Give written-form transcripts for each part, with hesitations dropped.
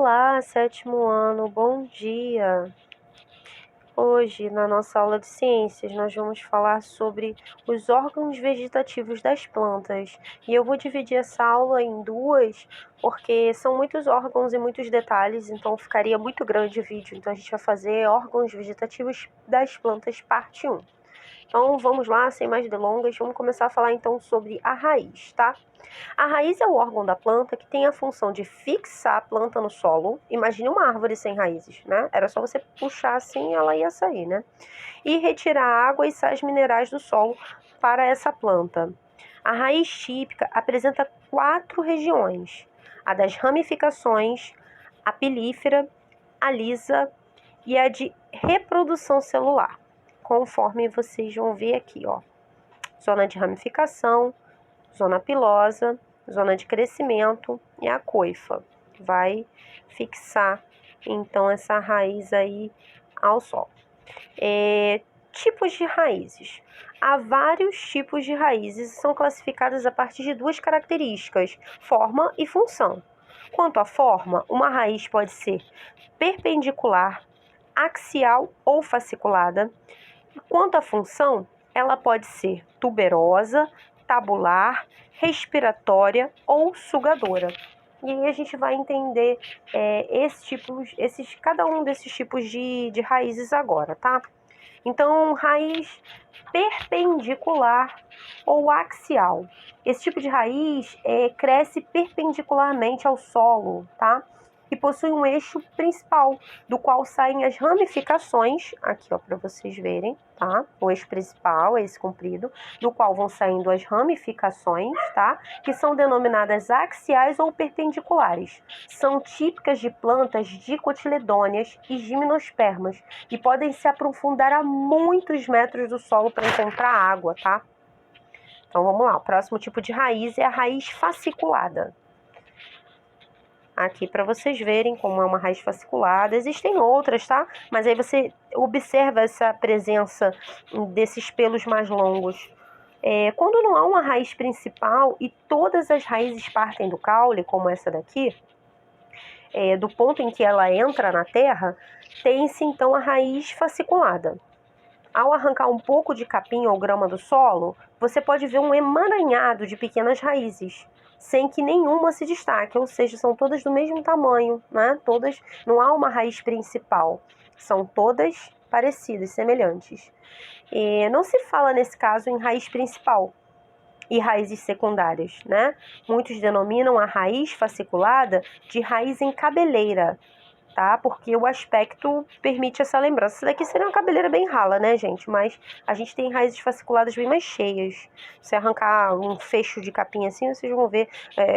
Olá, sétimo ano, bom dia! Hoje, na nossa aula de ciências, nós vamos falar sobre os órgãos vegetativos das plantas. E eu vou dividir essa aula em duas, porque são muitos órgãos e muitos detalhes, então ficaria muito grande o vídeo. Então a gente vai fazer órgãos vegetativos das plantas, parte 1. Então vamos lá, sem mais delongas, vamos começar a falar então sobre a raiz, tá? A raiz é o órgão da planta que tem a função de fixar a planta no solo. Imagine uma árvore sem raízes, né? Era só você puxar assim e ela ia sair, né? E retirar água e sais minerais do solo para essa planta. A raiz típica apresenta 4 regiões: a das ramificações, a pilífera, a lisa e a de reprodução celular, conforme vocês vão ver aqui, ó. Zona de ramificação, zona pilosa, zona de crescimento e a coifa, que vai fixar então essa raiz aí ao solo. Tipos de raízes. Há vários tipos de raízes e são classificadas a partir de 2 características: forma e função. Quanto à forma, uma raiz pode ser perpendicular, axial ou fasciculada. E quanto à função, ela pode ser tuberosa, tabular, respiratória ou sugadora. E aí a gente vai entender cada um desses tipos de raízes agora, tá? Então, raiz perpendicular ou axial. Esse tipo de raiz cresce perpendicularmente ao solo, tá? E possui um eixo principal, do qual saem as ramificações, aqui ó, para vocês verem, tá? O eixo principal é esse comprido, do qual vão saindo as ramificações, tá? Que são denominadas axiais ou perpendiculares. São típicas de plantas dicotiledôneas e gimnospermas e podem se aprofundar a muitos metros do solo para encontrar água, tá? Então vamos lá, o próximo tipo de raiz é a raiz fasciculada. Aqui para vocês verem como é uma raiz fasciculada. Existem outras, tá? Mas aí você observa essa presença desses pelos mais longos. Quando não há uma raiz principal e todas as raízes partem do caule, como essa daqui, do ponto em que ela entra na terra, tem-se então a raiz fasciculada. Ao arrancar um pouco de capim ou grama do solo, você pode ver um emaranhado de pequenas raízes, sem que nenhuma se destaque, ou seja, são todas do mesmo tamanho, né? Todas, não há uma raiz principal, são todas parecidas, semelhantes. Não se fala nesse caso em raiz principal e raízes secundárias, né? Muitos denominam a raiz fasciculada de raiz em cabeleira, tá? Porque o aspecto permite essa lembrança. Isso daqui seria uma cabeleira bem rala, né, gente? Mas a gente tem raízes fasciculadas bem mais cheias. Se arrancar um fecho de capim assim, vocês vão ver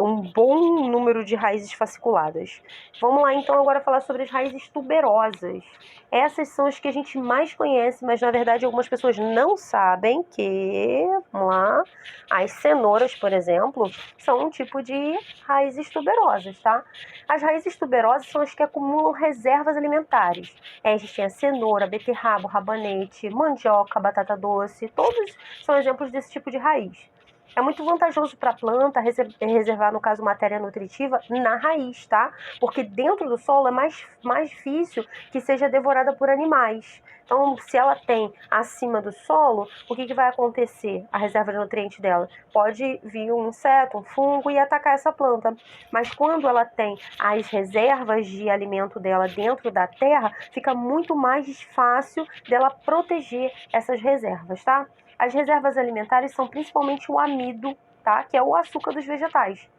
um bom número de raízes fasciculadas. Vamos lá, então, agora falar sobre as raízes tuberosas. Essas são as que a gente mais conhece, mas, na verdade, algumas pessoas não sabem que, vamos lá, as cenouras, por exemplo, são um tipo de raízes tuberosas, tá? As raízes tuberosas são as que acumulam reservas alimentares. A gente tem a cenoura, beterraba, rabanete, mandioca, batata doce, todos são exemplos desse tipo de raiz. É muito vantajoso para a planta reservar, no caso, matéria nutritiva na raiz, tá? Porque dentro do solo é mais difícil que seja devorada por animais. Então, se ela tem acima do solo, o que vai acontecer? A reserva de nutrientes dela pode vir um inseto, um fungo e atacar essa planta. Mas quando ela tem as reservas de alimento dela dentro da terra, fica muito mais fácil dela proteger essas reservas, tá? As reservas alimentares são principalmente o amido, tá? Que é o açúcar dos vegetais.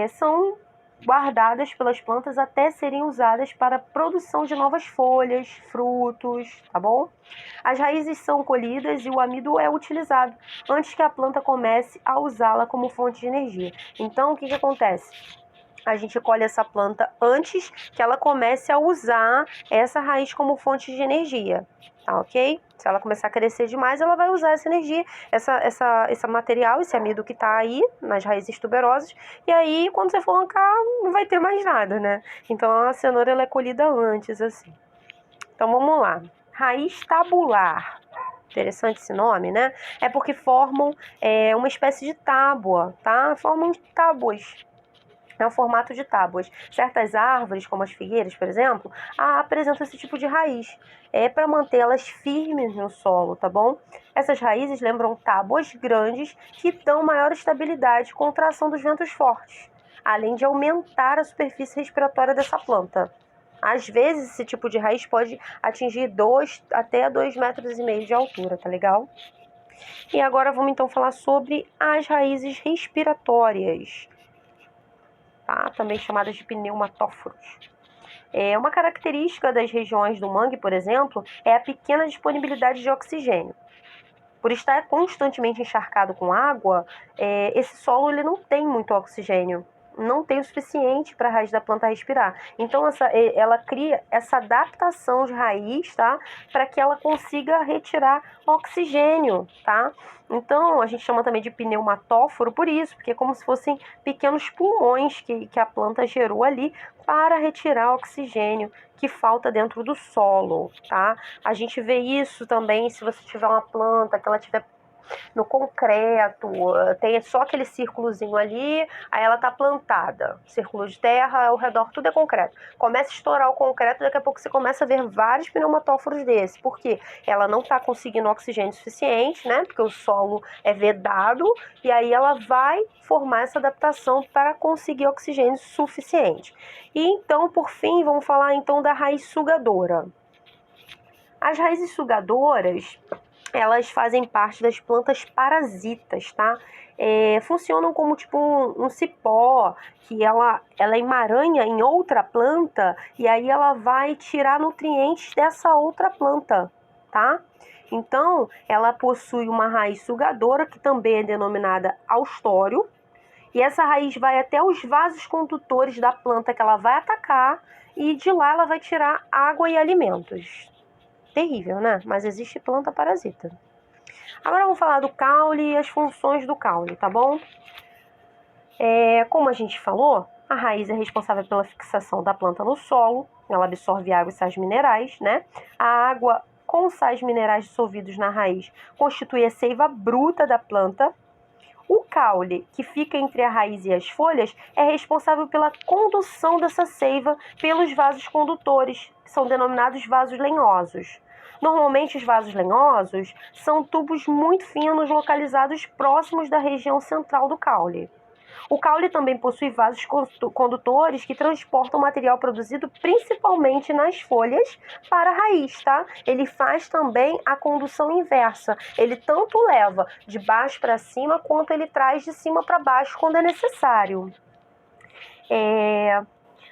São guardadas pelas plantas até serem usadas para a produção de novas folhas, frutos, tá bom? As raízes são colhidas e o amido é utilizado antes que a planta comece a usá-la como fonte de energia. Então, o que acontece? A gente colhe essa planta antes que ela comece a usar essa raiz como fonte de energia, tá ok? Se ela começar a crescer demais, ela vai usar essa energia, esse material, esse amido que tá aí nas raízes tuberosas, e aí quando você for arrancar, não vai ter mais nada, né? Então a cenoura ela é colhida antes, assim. Então vamos lá. Raiz tabular. Interessante esse nome, né? É porque formam uma espécie de tábua, tá? Formam tábuas. é o formato de tábuas. Certas árvores, como as figueiras, por exemplo, apresentam esse tipo de raiz. É para mantê-las firmes no solo, tá bom? Essas raízes lembram tábuas grandes que dão maior estabilidade contra a ação dos ventos fortes, além de aumentar a superfície respiratória dessa planta. Às vezes, esse tipo de raiz pode atingir 2 até 2,5 metros de altura, tá legal? E agora vamos então falar sobre as raízes respiratórias, tá? Também chamadas de pneumatóforos. Uma característica das regiões do mangue, por exemplo, é a pequena disponibilidade de oxigênio. Por estar constantemente encharcado com água, esse solo ele não tem muito oxigênio, não tem o suficiente para a raiz da planta respirar. Então, ela cria essa adaptação de raiz, tá? Para que ela consiga retirar oxigênio, tá? Então, a gente chama também de pneumatóforo por isso, porque é como se fossem pequenos pulmões que a planta gerou ali para retirar oxigênio que falta dentro do solo, tá? A gente vê isso também se você tiver uma planta que ela tiver no concreto, tem só aquele círculozinho ali, aí ela tá plantada, círculo de terra, ao redor tudo é concreto. Começa a estourar o concreto, daqui a pouco você começa a ver vários pneumatóforos desses, porque ela não tá conseguindo oxigênio suficiente, né, porque o solo é vedado, e aí ela vai formar essa adaptação para conseguir oxigênio suficiente. E então, por fim, vamos falar então da raiz sugadora. As raízes sugadoras, elas fazem parte das plantas parasitas, tá? Funcionam como tipo um cipó, que ela emaranha em outra planta e aí ela vai tirar nutrientes dessa outra planta, tá? Então, ela possui uma raiz sugadora, que também é denominada austório, e essa raiz vai até os vasos condutores da planta que ela vai atacar e de lá ela vai tirar água e alimentos. Terrível, né? Mas existe planta parasita. Agora vamos falar do caule e as funções do caule, tá bom? Como a gente falou, a raiz é responsável pela fixação da planta no solo, ela absorve água e sais minerais, né? A água com sais minerais dissolvidos na raiz constitui a seiva bruta da planta. O caule, que fica entre a raiz e as folhas, é responsável pela condução dessa seiva pelos vasos condutores, que são denominados vasos lenhosos. Normalmente, os vasos lenhosos são tubos muito finos localizados próximos da região central do caule. O caule também possui vasos condutores que transportam o material produzido principalmente nas folhas para a raiz, tá? Ele faz também a condução inversa. Ele tanto leva de baixo para cima quanto ele traz de cima para baixo quando é necessário.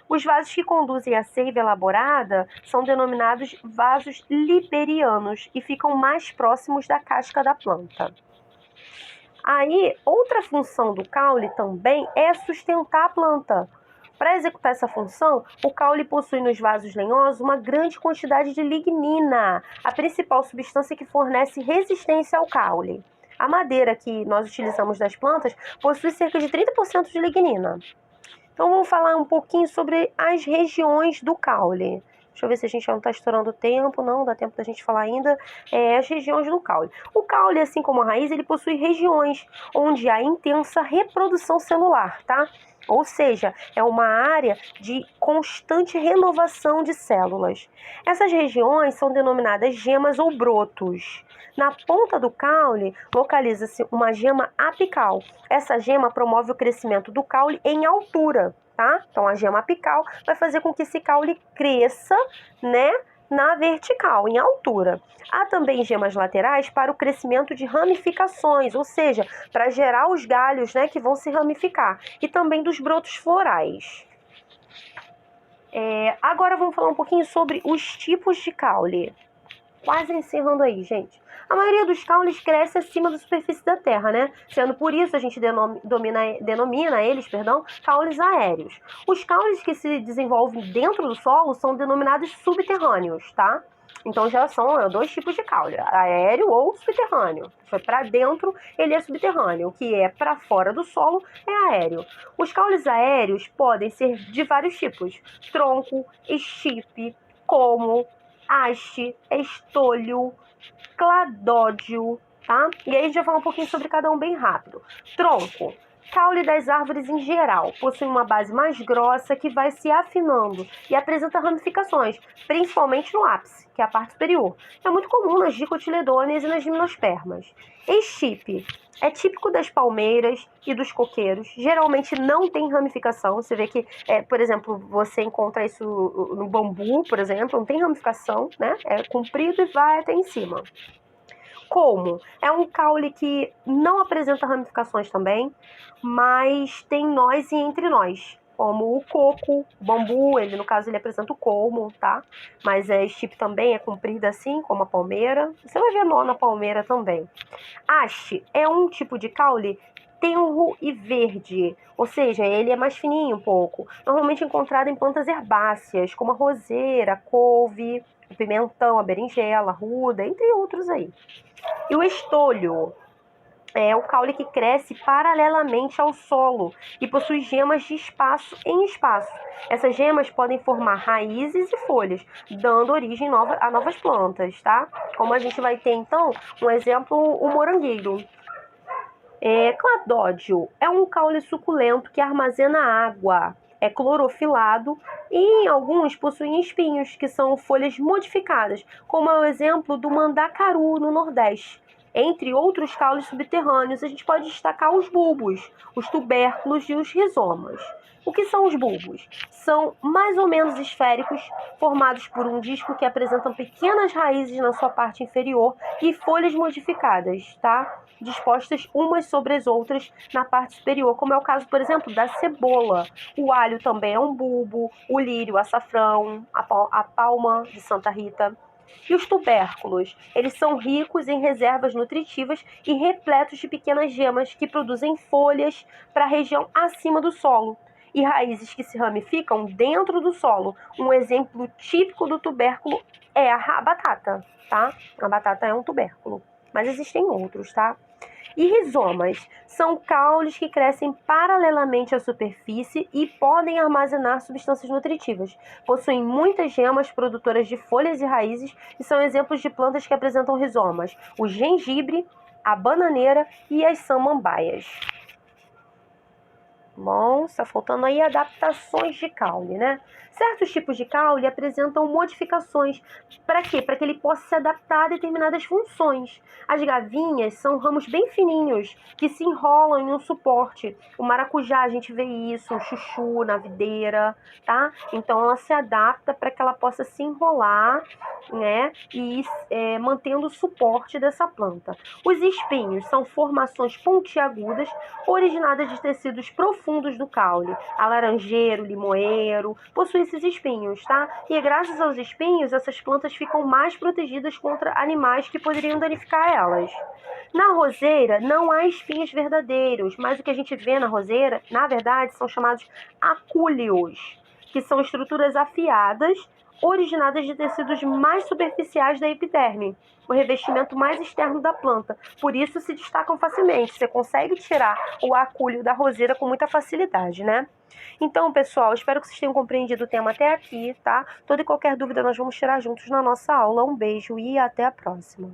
Os vasos que conduzem a seiva elaborada são denominados vasos liberianos e ficam mais próximos da casca da planta. Aí, outra função do caule também é sustentar a planta. Para executar essa função, o caule possui nos vasos lenhosos uma grande quantidade de lignina, a principal substância que fornece resistência ao caule. A madeira que nós utilizamos das plantas possui cerca de 30% de lignina. Então, vamos falar um pouquinho sobre as regiões do caule. Deixa eu ver se a gente não está estourando o tempo. Não, dá tempo da gente falar ainda. As regiões do caule. O caule, assim como a raiz, ele possui regiões onde há intensa reprodução celular, tá? Ou seja, é uma área de constante renovação de células. Essas regiões são denominadas gemas ou brotos. Na ponta do caule, localiza-se uma gema apical. Essa gema promove o crescimento do caule em altura, tá? Então, a gema apical vai fazer com que esse caule cresça, né, na vertical, em altura. Há também gemas laterais para o crescimento de ramificações, ou seja, para gerar os galhos, né, que vão se ramificar. E também dos brotos florais. Agora vamos falar um pouquinho sobre os tipos de caule. Quase encerrando aí, gente. A maioria dos caules cresce acima da superfície da terra, né? Sendo por isso a gente denomina eles, caules aéreos. Os caules que se desenvolvem dentro do solo são denominados subterrâneos, tá? Então já são 2 tipos de caule, aéreo ou subterrâneo. Foi para dentro, ele é subterrâneo. O que é para fora do solo é aéreo. Os caules aéreos podem ser de vários tipos: tronco, estipe, como, haste, estolho, cladódio, tá? E aí a gente vai falar um pouquinho sobre cada um bem rápido. Tronco. Caule das árvores em geral possui uma base mais grossa que vai se afinando e apresenta ramificações, principalmente no ápice, que é a parte superior. É muito comum nas dicotiledôneas e nas gimnospermas. Estipe é típico das palmeiras e dos coqueiros. Geralmente não tem ramificação. Você vê que, por exemplo, você encontra isso no bambu, por exemplo, não tem ramificação, né? É comprido e vai até em cima. Colmo é um caule que não apresenta ramificações também, mas tem nós e entre nós, como o coco, o bambu, ele no caso ele apresenta o colmo, tá? Mas esse tipo também é comprido assim, como a palmeira. Você vai ver nó na palmeira também. Haste é um tipo de caule tenro e verde, ou seja, ele é mais fininho um pouco, normalmente encontrado em plantas herbáceas, como a roseira, a couve, o pimentão, a berinjela, a ruda, entre outros aí. E o estolho é o caule que cresce paralelamente ao solo e possui gemas de espaço em espaço. Essas gemas podem formar raízes e folhas, dando origem a novas plantas, tá? Como a gente vai ter, então, um exemplo, o morangueiro. Cladódio é um caule suculento que armazena água, é clorofilado e em alguns possuem espinhos, que são folhas modificadas, como é o exemplo do mandacaru no Nordeste. Entre outros caules subterrâneos, a gente pode destacar os bulbos, os tubérculos e os rizomas. O que são os bulbos? São mais ou menos esféricos, formados por um disco que apresentam pequenas raízes na sua parte inferior e folhas modificadas, tá? Dispostas umas sobre as outras na parte superior, como é o caso, por exemplo, da cebola. O alho também é um bulbo, o lírio, o açafrão, a palma de Santa Rita. E os tubérculos, eles são ricos em reservas nutritivas e repletos de pequenas gemas que produzem folhas para a região acima do solo e raízes que se ramificam dentro do solo. Um exemplo típico do tubérculo é a batata, tá? A batata é um tubérculo, mas existem outros, tá? E rizomas são caules que crescem paralelamente à superfície e podem armazenar substâncias nutritivas. Possuem muitas gemas produtoras de folhas e raízes e são exemplos de plantas que apresentam rizomas: o gengibre, a bananeira e as samambaias. Bom, está faltando aí adaptações de caule, né? Certos tipos de caule apresentam modificações. Para quê? Para que ele possa se adaptar a determinadas funções. As gavinhas são ramos bem fininhos que se enrolam em um suporte. O maracujá, a gente vê isso, o chuchu na videira, tá? Então, ela se adapta para que ela possa se enrolar, né? E mantendo o suporte dessa planta. Os espinhos são formações pontiagudas originadas de tecidos profundos do caule. A laranjeiro, limoeiro, possui esses espinhos, tá? E graças aos espinhos, essas plantas ficam mais protegidas contra animais que poderiam danificar elas. Na roseira, não há espinhos verdadeiros, mas o que a gente vê na roseira, na verdade, são chamados acúleos, que são estruturas afiadas, originadas de tecidos mais superficiais da epiderme, o revestimento mais externo da planta. Por isso se destacam facilmente. Você consegue tirar o acúleo da roseira com muita facilidade, né? Então, pessoal, espero que vocês tenham compreendido o tema até aqui, tá? Toda e qualquer dúvida nós vamos tirar juntos na nossa aula. Um beijo e até a próxima.